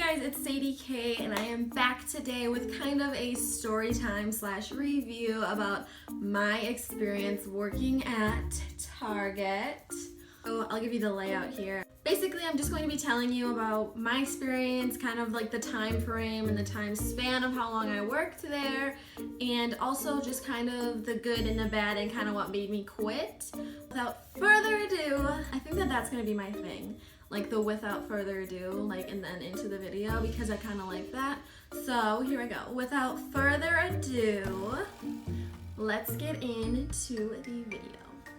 guys, it's Sadie K and I am back today with kind of a story time / review about my experience working at Target. So I'll give you the layout here. Basically, I'm just going to be telling you about my experience, kind of like the time frame and the time span of how long I worked there, and also just kind of the good and the bad and kind of what made me quit. Without further ado, I think that that's going to be my thing. Like the without further ado, like, and then into the video, because I kind of like that. So here I go. Without further ado, let's get into the video.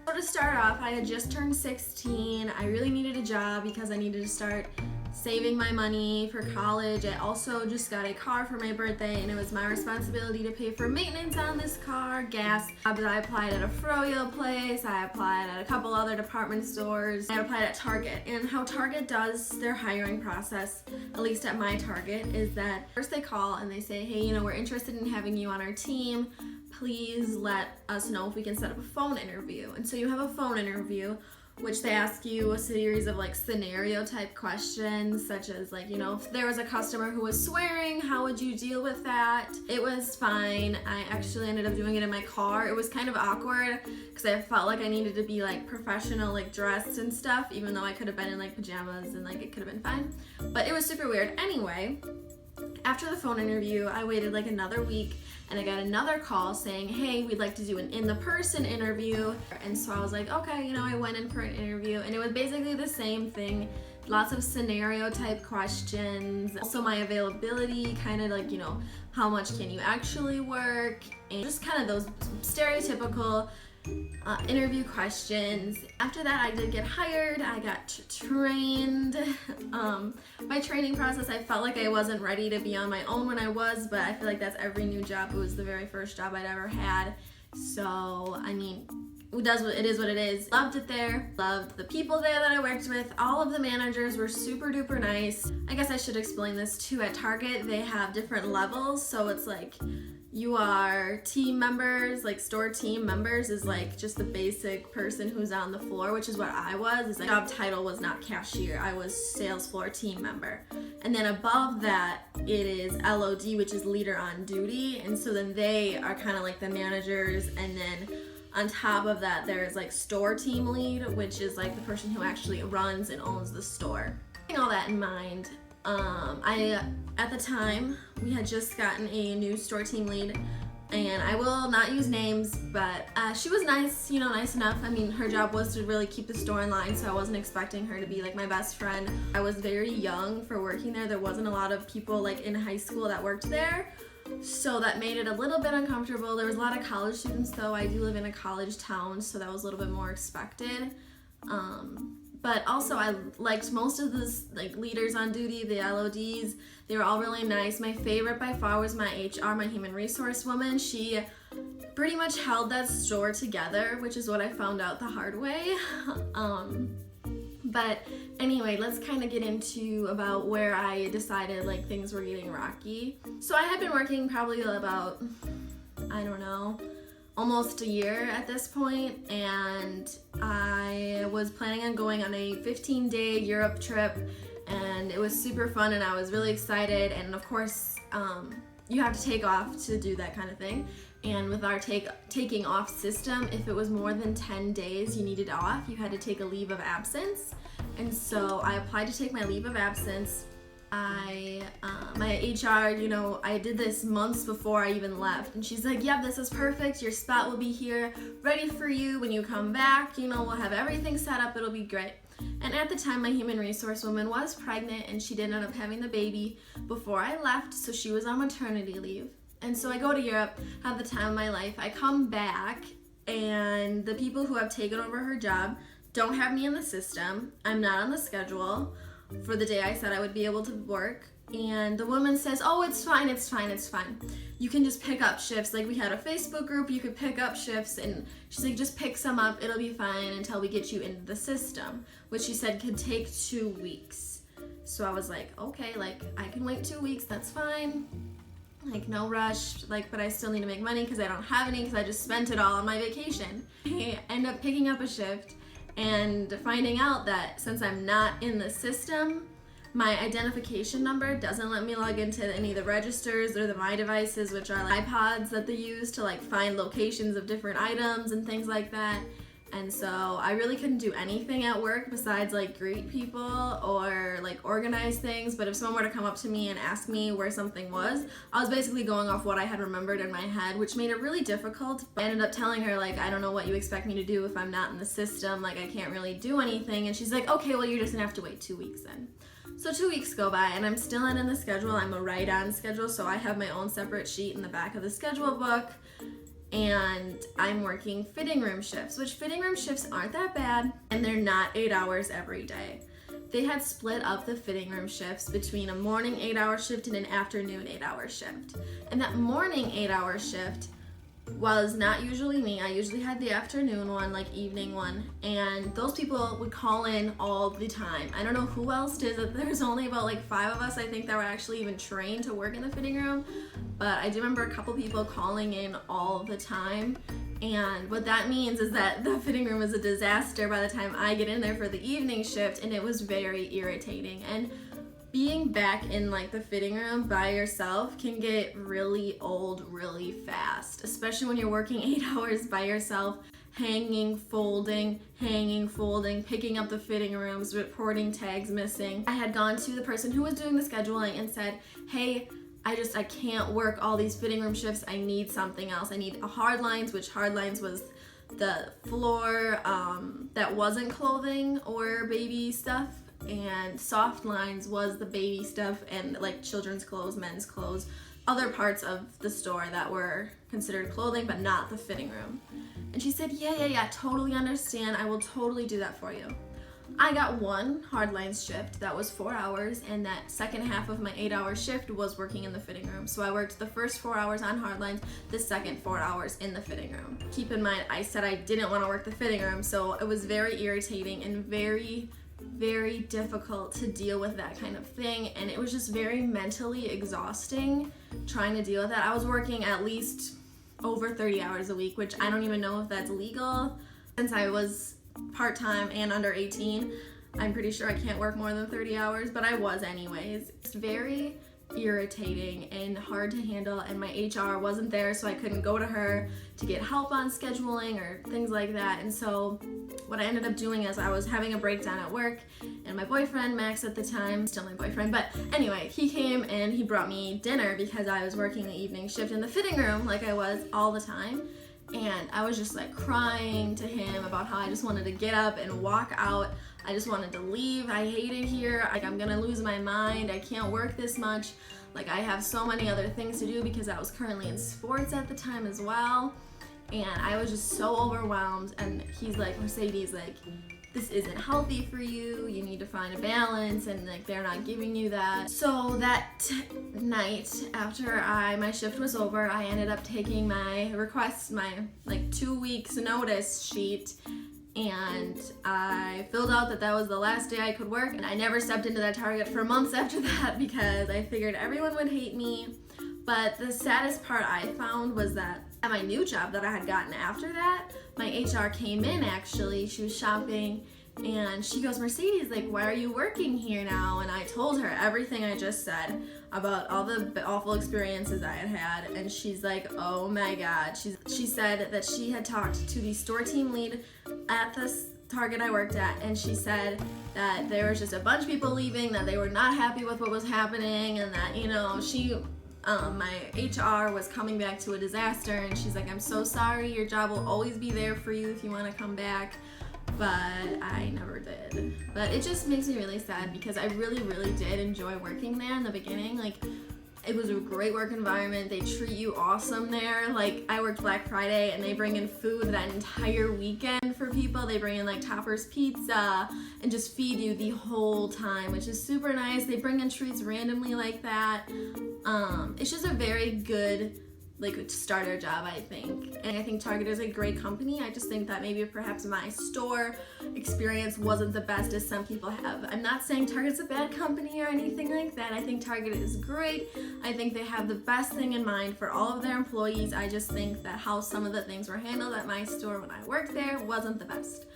So to start off, I had just turned 16. I really needed a job because I needed to start saving my money for college. I also just got a car for my birthday, and it was my responsibility to pay for maintenance on this car, gas. But I applied at a froyo place, I applied at a couple other department stores, I applied at Target. And how Target does their hiring process, at least at my Target, is that first they call and they say, hey, we're interested in having you on our team. Please let us know if we can set up a phone interview. And so you have a phone interview, which they ask you a series of like scenario type questions, such as like, if there was a customer who was swearing, how would you deal with that? It was fine. I actually ended up doing it in my car. It was kind of awkward because I felt like I needed to be like professional, like dressed and stuff, even though I could have been in like pajamas and like it could have been fine. But it was super weird. Anyway, after the phone interview, I waited like another week and I got another call saying, hey, we'd like to do an in-the-person interview. And so I was like, okay, I went in for an interview, and it was basically the same thing. Lots of scenario type questions. Also my availability, kind of like, how much can you actually work? And just kind of those stereotypical interview questions. After that, I did get hired. I got trained. My training process, I felt like I wasn't ready to be on my own when I was, but I feel like that's every new job. It was the very first job I'd ever had. So, it is what it is. Loved it there. Loved the people there that I worked with. All of the managers were super duper nice. I guess I should explain this too. At Target, they have different levels. So it's like, you are team members, like store team members is like just the basic person who's on the floor, which is what I was. Is like, job title was not cashier, I was sales floor team member. And then above that, it is LOD, which is leader on duty. And so then they are kind of like the managers. And then on top of that, there's like store team lead, which is like the person who actually runs and owns the store. Keeping all that in mind, at the time, we had just gotten a new store team lead, and I will not use names, but she was nice, nice enough. Her job was to really keep the store in line, so I wasn't expecting her to be like my best friend. I was very young for working there. There wasn't a lot of people like in high school that worked there, so that made it a little bit uncomfortable. There was a lot of college students though. I do live in a college town, so that was a little bit more expected. But also I liked most of the like leaders on duty, the LODs. They were all really nice. My favorite by far was my HR, my human resource woman. She pretty much held that store together, which is what I found out the hard way. But anyway, let's kind of get into about where I decided like things were getting rocky. So I had been working probably about, almost a year at this point, and I was planning on going on a 15-day Europe trip, and it was super fun and I was really excited. And of course, you have to take off to do that kind of thing. And with our taking off system, if it was more than 10 days you needed off, you had to take a leave of absence. And so I applied to take my leave of absence. My HR, I did this months before I even left, and she's like, yeah, this is perfect. Your spot will be here ready for you when you come back. We'll have everything set up. It'll be great. And at the time, my human resource woman was pregnant, and she did end up having the baby before I left, so she was on maternity leave. And so I go to Europe, have the time of my life. I come back, and the people who have taken over her job don't have me in the system. I'm not on the schedule for the day I said I would be able to work. And the woman says, oh, it's fine. You can just pick up shifts. Like, we had a Facebook group, you could pick up shifts, and she's like, just pick some up, it'll be fine until we get you into the system, which she said could take 2 weeks. So I was like, okay, like, I can wait 2 weeks, that's fine. Like, no rush, like, but I still need to make money because I don't have any because I just spent it all on my vacation. I end up picking up a shift and finding out that since I'm not in the system, My identification number doesn't let me log into any of the registers or the My Devices, which are like iPods that they use to like find locations of different items and things like that. And so I really couldn't do anything at work besides like greet people or like organize things. But if someone were to come up to me and ask me where something was, I was basically going off what I had remembered in my head, which made it really difficult. I ended up telling her like, I don't know what you expect me to do if I'm not in the system. Like I can't really do anything. And she's like, okay, well you're just gonna have to wait 2 weeks then. So 2 weeks go by and I'm still not in the schedule. I'm a write-on schedule, so I have my own separate sheet in the back of the schedule book. And I'm working fitting room shifts, which fitting room shifts aren't that bad, and they're not 8 hours every day. They had split up the fitting room shifts between a morning 8-hour shift and an afternoon 8-hour shift. And that morning 8-hour shift was not usually me. I usually had the afternoon one, like evening one, and those people would call in all the time. I don't know who else did it. There's only about like 5 of us, I think, that were actually even trained to work in the fitting room, but I do remember a couple people calling in all the time. And what that means is that the fitting room is a disaster by the time I get in there for the evening shift, and it was very irritating. And being back in like the fitting room by yourself can get really old really fast, especially when you're working 8 hours by yourself, hanging, folding, picking up the fitting rooms, reporting tags missing. I had gone to the person who was doing the scheduling and said, hey, I can't work all these fitting room shifts. I need something else. I need a hard lines, which hard lines was the floor that wasn't clothing or baby stuff, and soft lines was the baby stuff and like children's clothes, men's clothes, other parts of the store that were considered clothing but not the fitting room. And she said, yeah, totally understand. I will totally do that for you. I got one hard lines shift that was 4 hours, and that second half of my 8-hour shift was working in the fitting room. So I worked the first 4 hours on hard lines, the second 4 hours in the fitting room. Keep in mind, I said I didn't want to work the fitting room, so it was very irritating and very difficult to deal with that kind of thing, and it was just very mentally exhausting trying to deal with that. I was working at least over 30 hours a week, which I don't even know if that's legal. Since I was part-time and under 18, I'm pretty sure I can't work more than 30 hours, but I was anyways. It's very irritating and hard to handle, and my HR wasn't there, so I couldn't go to her to get help on scheduling or things like that. And so what I ended up doing is I was having a breakdown at work, and my boyfriend, Max at the time, still my boyfriend, but anyway, he came and he brought me dinner because I was working the evening shift in the fitting room like I was all the time. And I was just like crying to him about how I just wanted to get up and walk out. I just wanted to leave. I hate it here. Like, I'm gonna lose my mind. I can't work this much. Like, I have so many other things to do because I was currently in sports at the time as well. And I was just so overwhelmed. And he's like, Mercedes, like, this isn't healthy for you. You need to find a balance, and like they're not giving you that. So that night after my shift was over, I ended up taking my request, my like 2 weeks notice sheet, and I filled out that was the last day I could work, and I never stepped into that Target for months after that because I figured everyone would hate me. But the saddest part I found was that at my new job that I had gotten after that, my HR came in actually, she was shopping, and she goes, Mercedes, like, why are you working here now? And I told her everything I just said about all the awful experiences I had had, and she's like, oh my God. She said that she had talked to the store team lead at this Target I worked at, and she said that there was just a bunch of people leaving, that they were not happy with what was happening, and that, you know, my HR was coming back to a disaster, and she's like, I'm so sorry, your job will always be there for you if you want to come back. But I never did. But it just makes me really sad because I really did enjoy working there in the beginning. Like, it was a great work environment. They treat you awesome there. Like, I worked Black Friday and they bring in food that entire weekend for people. They bring in like Topper's Pizza and just feed you the whole time, which is super nice. They bring in treats randomly like that. It's just a very good like starter job, I think. And I think Target is a great company. I just think that maybe perhaps my store experience wasn't the best as some people have. I'm not saying Target's a bad company or anything like that. I think Target is great. I think they have the best thing in mind for all of their employees. I just think that how some of the things were handled at my store when I worked there wasn't the best.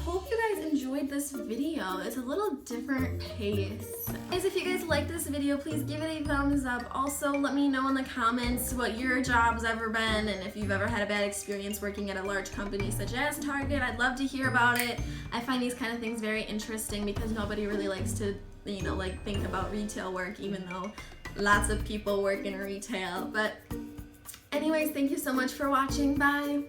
Hope you guys enjoyed this video. It's a little different pace. Guys, if you guys like this video, please give it a thumbs up. Also, let me know in the comments what your job's ever been and if you've ever had a bad experience working at a large company such as Target. I'd love to hear about it. I find these kind of things very interesting because nobody really likes to, you know, like think about retail work, even though lots of people work in retail. But anyways, thank you so much for watching. Bye.